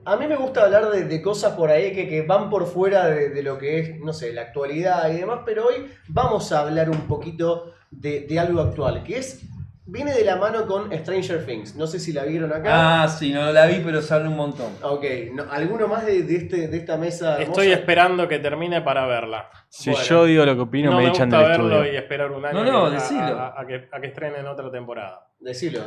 a mí me gusta hablar de cosas por ahí que van por fuera de lo que es, no sé, la actualidad y demás, pero hoy vamos a hablar un poquito de algo actual, que es, viene de la mano con Stranger Things. No sé si la vieron acá. Ah, sí, no la vi, pero se habla un montón. Ok, ¿alguno más de esta mesa Estoy hermosa? esperando que termine para verla. Si Bueno. yo digo lo que opino, No me me echan gusta del verlo estudio. y esperar un año No, que- decilo. a que estrenen otra temporada. Decilo.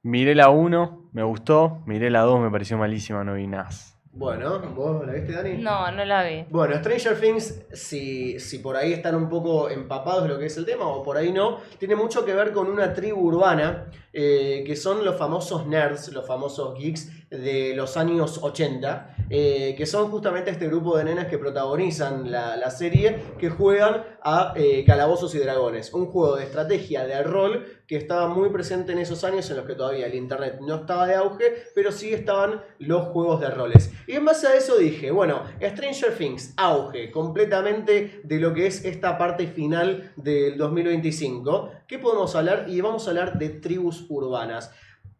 Miré la 1, me gustó. Miré la 2, me pareció malísima, no vi nada. Bueno, ¿vos la viste, Dani? No, no la vi. Bueno, Stranger Things, si por ahí están un poco empapados de lo que es el tema o por ahí no, tiene mucho que ver con una tribu urbana que son los famosos nerds, los famosos geeks de los años 80, que son justamente este grupo de nenas que protagonizan la serie, que juegan a Calabozos y Dragones, un juego de estrategia de rol que estaba muy presente en esos años en los que todavía el internet no estaba de auge, pero sí estaban los juegos de roles. Y en base a eso dije, bueno, Stranger Things, auge completamente de lo que es esta parte final del 2025. ¿Qué podemos hablar? Y vamos a hablar de tribus urbanas.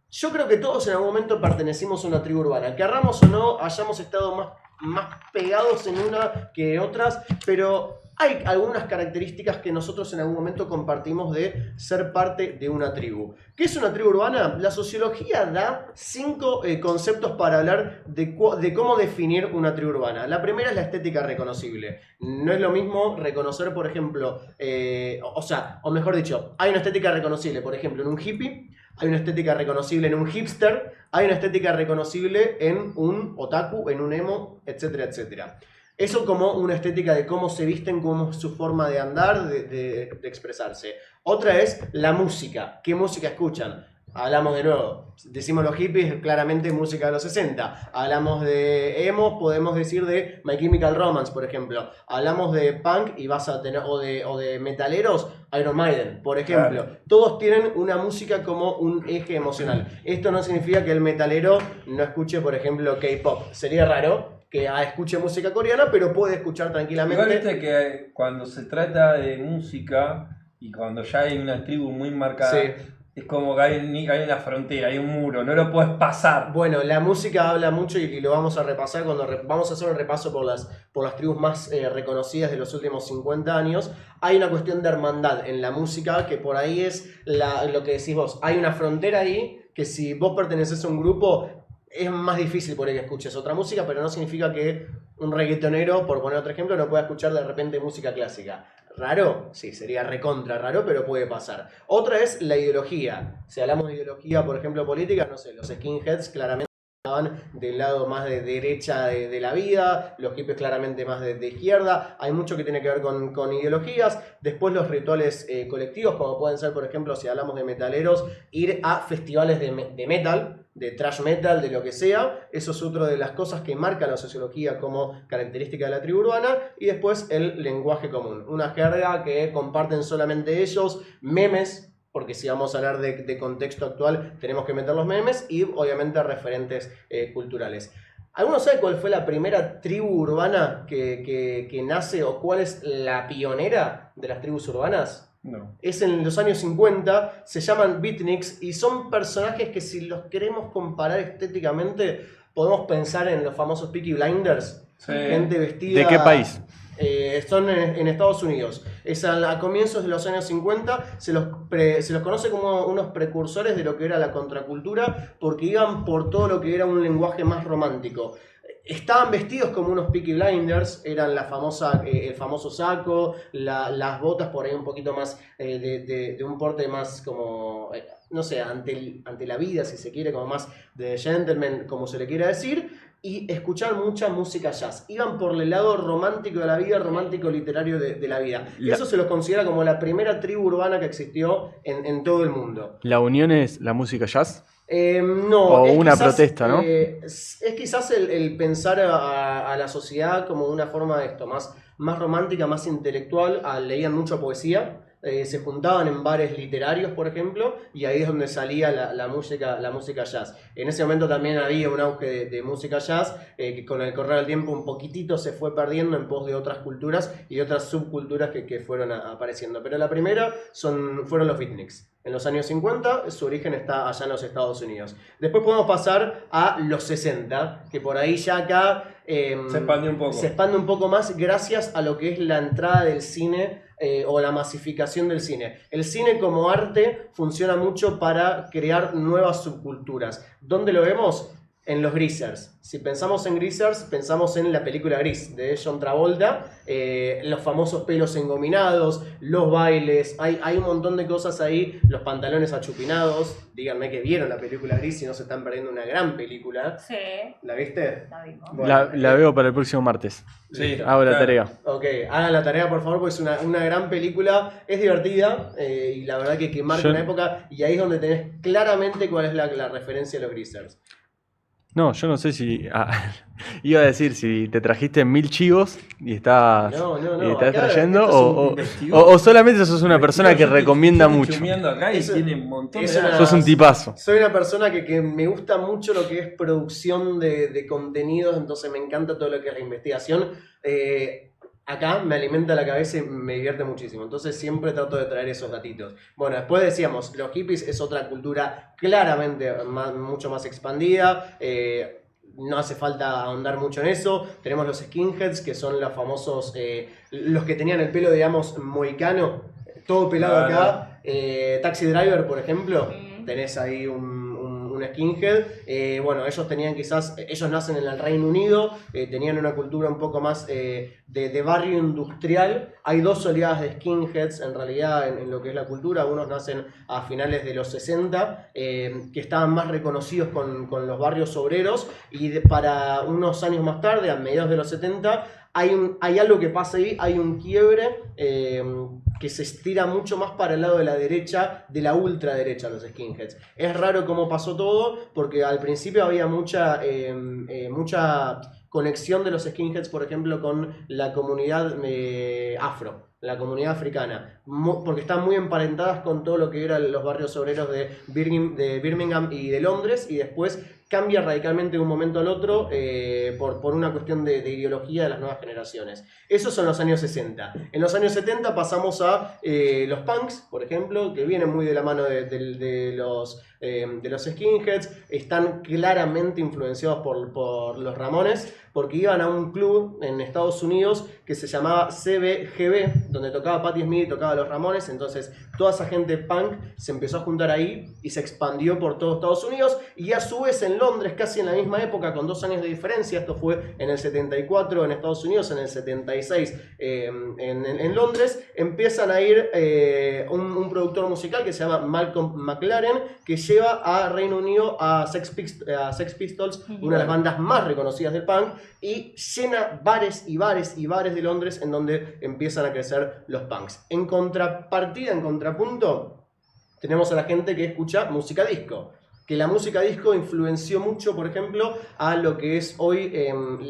Yo creo que todos en algún momento pertenecimos a una tribu urbana. Querramos o no, hayamos estado más pegados en una que otras, pero hay algunas características que nosotros en algún momento compartimos de ser parte de una tribu. ¿Qué es una tribu urbana? La sociología da 5 conceptos para hablar de cómo definir una tribu urbana. La primera es la estética reconocible. No es lo mismo reconocer, por ejemplo, o mejor dicho, hay una estética reconocible, por ejemplo, en un hippie, hay una estética reconocible en un hipster, hay una estética reconocible en un otaku, en un emo, etcétera, etcétera. Eso como una estética de cómo se visten, cómo es su forma de andar, de expresarse. Otra es la música. ¿Qué música escuchan? Hablamos de nuevo, decimos los hippies, claramente música de los 60. Hablamos de emo, podemos decir de My Chemical Romance, por ejemplo. Hablamos de punk y vas a tener, o de metaleros, Iron Maiden, por ejemplo. Claro. Todos tienen una música como un eje emocional. Esto no significa que el metalero no escuche, por ejemplo, K-pop. Sería raro que escuche música coreana, pero puede escuchar tranquilamente. Igual viste que cuando se trata de música y cuando ya hay una tribu muy marcada, Sí. es como que hay una frontera, hay un muro, no lo puedes pasar. Bueno, la música habla mucho y lo vamos a repasar cuando vamos a hacer un repaso por las tribus más reconocidas de los últimos 50 años. Hay una cuestión de hermandad en la música que por ahí es lo que decís vos. Hay una frontera ahí que si vos perteneces a un grupo es más difícil por ahí que escuches otra música, pero no significa que un reggaetonero, por poner otro ejemplo, no pueda escuchar de repente música clásica. ¿Raro? Sí, sería recontra raro, pero puede pasar. Otra es la ideología. Si hablamos de ideología, por ejemplo, política, no sé, los skinheads claramente estaban del lado más de derecha de la vida, los hippies claramente más de izquierda. Hay mucho que tiene que ver con ideologías. Después los rituales colectivos, como pueden ser, por ejemplo, si hablamos de metaleros, ir a festivales de metal, de thrash metal, de lo que sea. Eso es otra de las cosas que marca la sociología como característica de la tribu urbana. Y después el lenguaje común, una jerga que comparten solamente ellos, memes, porque si vamos a hablar de contexto actual tenemos que meter los memes y obviamente referentes culturales. ¿Alguno sabe cuál fue la primera tribu urbana que nace o cuál es la pionera de las tribus urbanas? No. Es en los años 50, se llaman beatniks y son personajes que si los queremos comparar estéticamente podemos pensar en los famosos Peaky Blinders, Sí. gente vestida... ¿De qué país? Son en Estados Unidos. Es a comienzos de los años 50, se los conoce como unos precursores de lo que era la contracultura porque iban por todo lo que era un lenguaje más romántico. Estaban vestidos como unos Peaky Blinders, eran el famoso saco, las botas por ahí un poquito más de un porte más como, no sé, ante la vida, si se quiere, como más de gentleman, como se le quiera decir, y escuchar mucha música jazz. Iban por el lado romántico de la vida, romántico literario de la vida. Eso se los considera como la primera tribu urbana que existió en todo el mundo. ¿La unión es la música jazz? No, O es una quizás, protesta, ¿no? Es quizás el pensar a la sociedad como de una forma de esto, más romántica, más intelectual. Leían mucha poesía, se juntaban en bares literarios, por ejemplo, y ahí es donde salía la música jazz. En ese momento también había un auge de música jazz, que con el correr del tiempo un poquitito se fue perdiendo en pos de otras culturas y otras subculturas que fueron apareciendo. Pero la primera fueron los beatniks. En los años 50, su origen está allá en los Estados Unidos. Después podemos pasar a los 60, que por ahí ya acá Se expandió un poco. se expande un poco más gracias a lo que es la entrada del cine o la masificación del cine. El cine como arte funciona mucho para crear nuevas subculturas. ¿Dónde lo vemos? En los Greasers. Si pensamos en Greasers, pensamos en la película Grease de John Travolta, los famosos pelos engominados, los bailes, hay un montón de cosas ahí, los pantalones achupinados. Díganme que vieron la película Grease y no se están perdiendo una gran película. Sí, ¿La viste? la vimos. Bueno, La veo para el próximo martes. Sí, Hago la claro. tarea. Ok, hagan la tarea por favor porque es una gran película, es divertida y la verdad que marca una época y ahí es donde tenés claramente cuál es la referencia de los Greasers. No, yo no sé si... iba a decir si te trajiste 1000 chivos y estás, No, y estás acá trayendo esto es un investigó. o solamente sos una persona que recomienda mucho. Chumeando acá y Eso- tiene un montón de eso datos. Sos un tipazo. Soy una persona que me gusta mucho lo que es producción de contenidos, entonces me encanta todo lo que es la investigación. Acá me alimenta la cabeza y me divierte muchísimo, entonces siempre trato de traer esos datitos. Bueno, después decíamos, los hippies es otra cultura claramente mucho más expandida. No hace falta ahondar mucho en eso. Tenemos los skinheads, que son los famosos, los que tenían el pelo, digamos, mohicano, todo pelado Claro. acá. Taxi Driver, por ejemplo, Mm. tenés ahí un skinhead. Bueno, ellos nacen en el Reino Unido, tenían una cultura un poco más de barrio industrial. Hay dos oleadas de skinheads en realidad en lo que es la cultura. Unos nacen a finales de los 60, que estaban más reconocidos con los barrios obreros, y para unos años más tarde, a mediados de los 70, hay algo que pasa ahí, hay un quiebre que se estira mucho más para el lado de la derecha, de la ultraderecha, los skinheads. Es raro cómo pasó todo, porque al principio había mucha conexión de los skinheads, por ejemplo, con la comunidad afro, la comunidad africana, porque están muy emparentadas con todo lo que eran los barrios obreros de Birmingham y de Londres, y después cambia radicalmente de un momento al otro por una cuestión de ideología de las nuevas generaciones. Esos son los años 60. En los años 70 pasamos a los punks, por ejemplo, que vienen muy de la mano de los skinheads. Están claramente influenciados por los Ramones, porque iban a un club en Estados Unidos que se llamaba CBGB, donde tocaba Patti Smith y tocaba los Ramones. Entonces toda esa gente punk se empezó a juntar ahí y se expandió por todo Estados Unidos, y a su vez en Londres, casi en la misma época, con 2 años de diferencia, esto fue en el 74 en Estados Unidos, en el 76 en Londres, empiezan a ir un productor musical que se llama Malcolm McLaren, que lleva a Reino Unido a Sex Pistols, una de las bandas más reconocidas del punk, y llena bares y bares y bares de Londres, en donde empiezan a crecer los punks. En contrapartida, en contrapunto, tenemos a la gente que escucha música disco. Que la música disco influenció mucho, por ejemplo, a lo que es hoy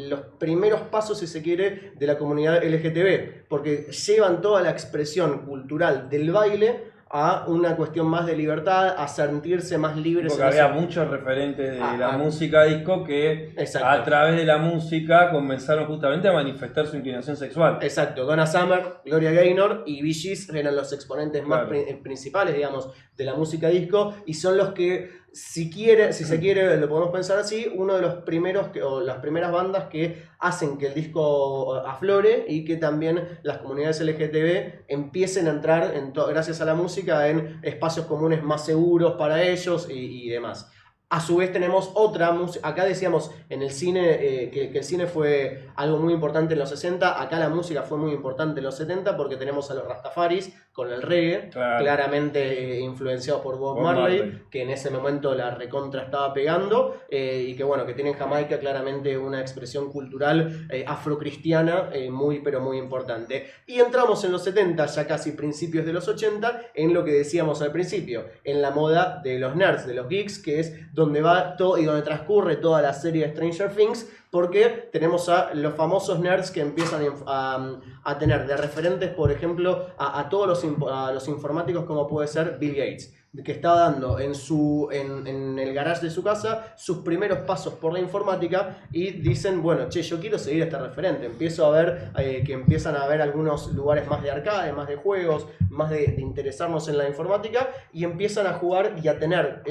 los primeros pasos, si se quiere, de la comunidad LGTB, porque llevan toda la expresión cultural del baile a una cuestión más de libertad, a sentirse más libres. Porque había muchos referentes de la Ah. música disco que Exacto. a través de la música comenzaron justamente a manifestar su inclinación sexual. Exacto, Donna Summer, Gloria Gaynor y Bee Gees eran los exponentes más principales, digamos, de la música disco, y son los que, si se quiere, lo podemos pensar así, uno de los primeros o las primeras bandas que hacen que el disco aflore y que también las comunidades LGTB empiecen a entrar, gracias a la música, en espacios comunes más seguros para ellos y demás. A su vez tenemos otra música. Acá decíamos en el cine que el cine fue algo muy importante en los 60. Acá la música fue muy importante en los 70 porque tenemos a los Rastafaris con el reggae, Claro. claramente influenciados por Bob Bob Marley, Marley. que en ese momento la recontra estaba pegando, y que bueno, que tiene en Jamaica claramente una expresión cultural afrocristiana muy pero muy importante. Y entramos en los 70, ya casi principios de los 80, en lo que decíamos al principio, en la moda de los nerds, de los geeks, que es donde va todo y donde transcurre toda la serie de Stranger Things, porque tenemos a los famosos nerds que empiezan a tener de referentes, por ejemplo, a todos los a los informáticos como puede ser Bill Gates, que estaba dando en el garage de su casa sus primeros pasos por la informática y dicen, bueno, che, yo quiero seguir a este referente. Empiezo a ver que empiezan a haber algunos lugares más de arcade, más de juegos, más de interesarnos en la informática y empiezan a jugar y a tener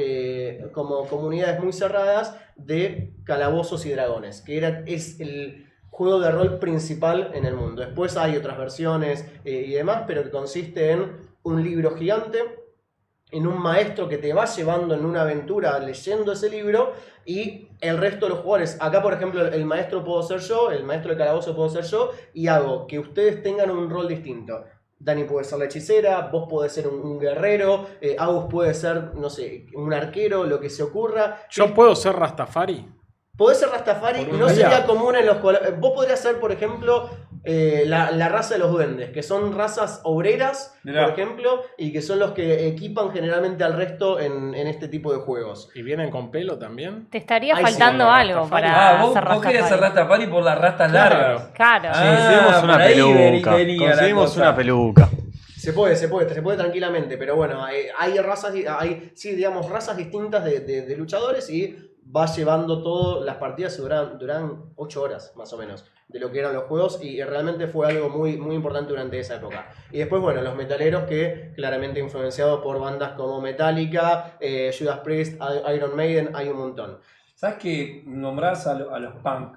como comunidades muy cerradas de calabozos y dragones, que es el juego de rol principal en el mundo. Después hay otras versiones y demás, pero que consiste en un libro gigante, en un maestro que te va llevando en una aventura leyendo ese libro y el resto de los jugadores. Acá, por ejemplo, el maestro puedo ser yo, el maestro de calabozo puedo ser yo y hago que ustedes tengan un rol distinto. Dani puede ser la hechicera, vos podés ser un guerrero, Agus puede ser, no sé, un arquero, lo que se ocurra. ¿Yo puedo ser Rastafari? Podés ser Rastafari, Por un no día. sería común en los... Vos podrías ser, por ejemplo, la raza de los duendes, que son razas obreras, Mirá. por ejemplo, y que son los que equipan generalmente al resto en este tipo de juegos. ¿Y vienen con pelo también? Te estaría Ay, sí, faltando no, algo Rastafari. para vos hacer querés ser Rastafari. Rastafari por las rastas largas. Claro. Conseguimos una por ahí peluca. venía la Conseguimos cosa. una peluca. Se puede tranquilamente, pero bueno, hay razas, sí, digamos, razas distintas de luchadores y va llevando todo, las partidas duran 8 horas más o menos de lo que eran los juegos y realmente fue algo muy, muy importante durante esa época. Y después, bueno, los metaleros que claramente influenciados por bandas como Metallica, Judas Priest, Iron Maiden, hay un montón. ¿Sabes que nombrás a los punk?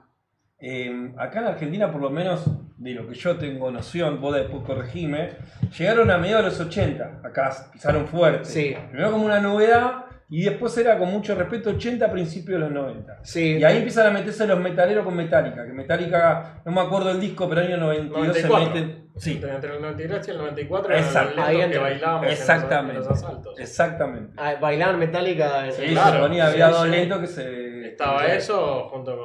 Acá en Argentina, por lo menos de lo que yo tengo noción, vos después corregime, llegaron a mediados de los 80, acá pisaron fuerte. Sí. Primero como una novedad y después era con mucho respeto 80 a principios de los 90. Sí. Y ahí empiezan a meterse los metaleros con Metallica, que Metallica, no me acuerdo el disco, pero año 92 94. se meten... Sí, Entre el 93 y el 94 Exacto. eran los Ahí lentos que entra. bailábamos exactamente. en los asaltos. Exactamente. Bailaban Metallica. Sí, claro, se ponía, sí, había dos sí. lentos que se... Estaba eso junto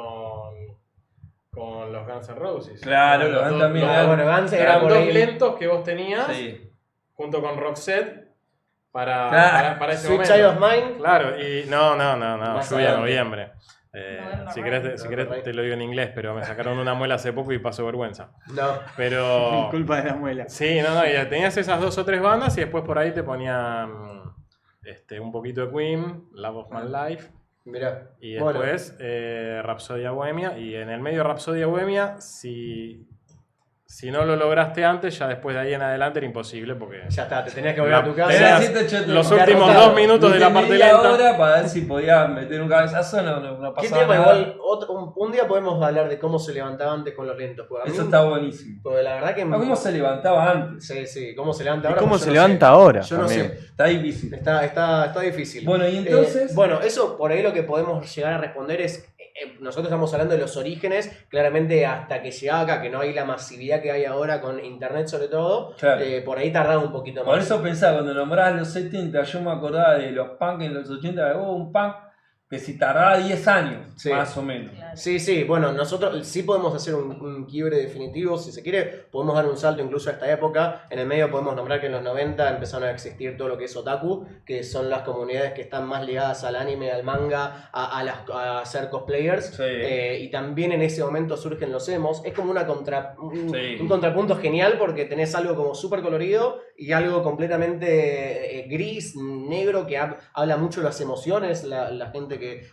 con los Guns N' Roses. Claro, los Guns dos- también dos- eran- Bueno, Guns era eran por dos ahí. lentos que vos tenías Sí. junto con Roxette para, Claro. para ese Sweet momento. Child of Mine. Claro, y no, Más lluvia adelante. noviembre. November Si Rain. querés te lo digo en inglés, pero me sacaron una muela hace poco y pasó vergüenza. No. Pero Culpa de la muela. sí, no, y tenías esas 2 o 3 bandas y después por ahí te ponían un poquito de Queen, Love of My Life. Mirá. Y Bueno. después Rapsodia Bohemia. Y en el medio de Rapsodia Bohemia, si no lo lograste antes, ya después de ahí en adelante era imposible porque Ya está, te tenías que volver a tu casa. Era- los últimos derrotado. 2 minutos de la parte media lenta. hora para ver si podía meter un cabezazo, no ¿Qué pasaba tema? nada. Igual, un día podemos hablar de cómo se levantaba antes con los lentos. Porque a mí- Eso está buenísimo. porque la verdad que... ¿Cómo se levantaba antes? Sí, cómo se levanta ¿Y ahora. cómo pues yo se no levanta sé. ahora? Yo no también? sé. Está difícil. Está difícil. Bueno, y entonces... Bueno, eso por ahí lo que podemos llegar a responder es... nosotros estamos hablando de los orígenes, claramente hasta que llegaba acá, que no hay la masividad que hay ahora con internet sobre todo, Claro. por ahí tardaba un poquito más. Por eso pensaba, cuando nombrabas los 70, yo me acordaba de los punk en los 80, un punk que si tardaba 10 años, Sí. más o menos. Sí, bueno, nosotros sí podemos hacer un quiebre definitivo, si se quiere, podemos dar un salto incluso a esta época. En el medio podemos nombrar que en los 90 empezaron a existir todo lo que es otaku, que son las comunidades que están más ligadas al anime, al manga, a ser cosplayers. Sí. Y también en ese momento surgen los emos. Es como Sí. un contrapunto genial porque tenés algo como súper colorido y algo completamente gris, negro, que habla mucho de las emociones, la gente que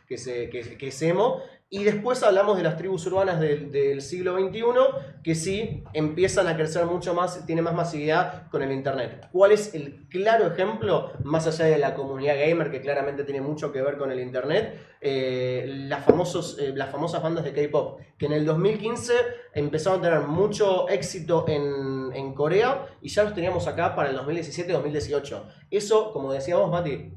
es emo. Y después hablamos de las tribus urbanas del siglo XXI, que sí empiezan a crecer mucho más, tiene más masividad con el internet. ¿Cuál es el claro ejemplo, más allá de la comunidad gamer, que claramente tiene mucho que ver con el internet? Las famosas bandas de K-pop, que en el 2015 empezaron a tener mucho éxito en Corea y ya los teníamos acá para el 2017-2018. Eso, como decíamos, Mati,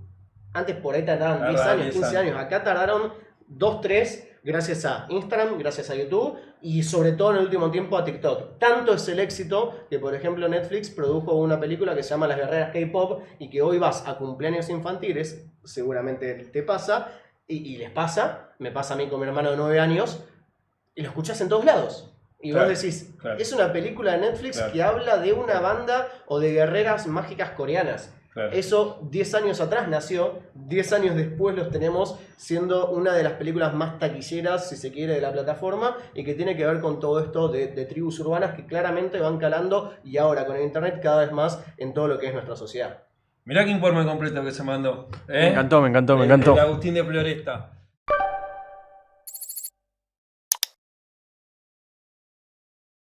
antes por ahí tardaban 10 Tardaban años, 10 15 años. Acá tardaron 2, 3, gracias a Instagram, gracias a YouTube y sobre todo en el último tiempo a TikTok. Tanto es el éxito que, por ejemplo, Netflix produjo una película que se llama Las Guerreras K-Pop y que hoy vas a cumpleaños infantiles, seguramente te pasa, y les pasa, me pasa a mí con mi hermano de 9 años, y lo escuchás en todos lados. Y Claro, vos decís, claro. es una película de Netflix Claro. que habla de una banda o de guerreras mágicas coreanas. Claro. Eso 10 años atrás nació, 10 años después los tenemos siendo una de las películas más taquilleras, si se quiere, de la plataforma y que tiene que ver con todo esto de tribus urbanas que claramente van calando y ahora con el internet cada vez más en todo lo que es nuestra sociedad. Mirá qué informe completo que se mandó. Me encantó, me encantó, me encantó. El Agustín de Floresta.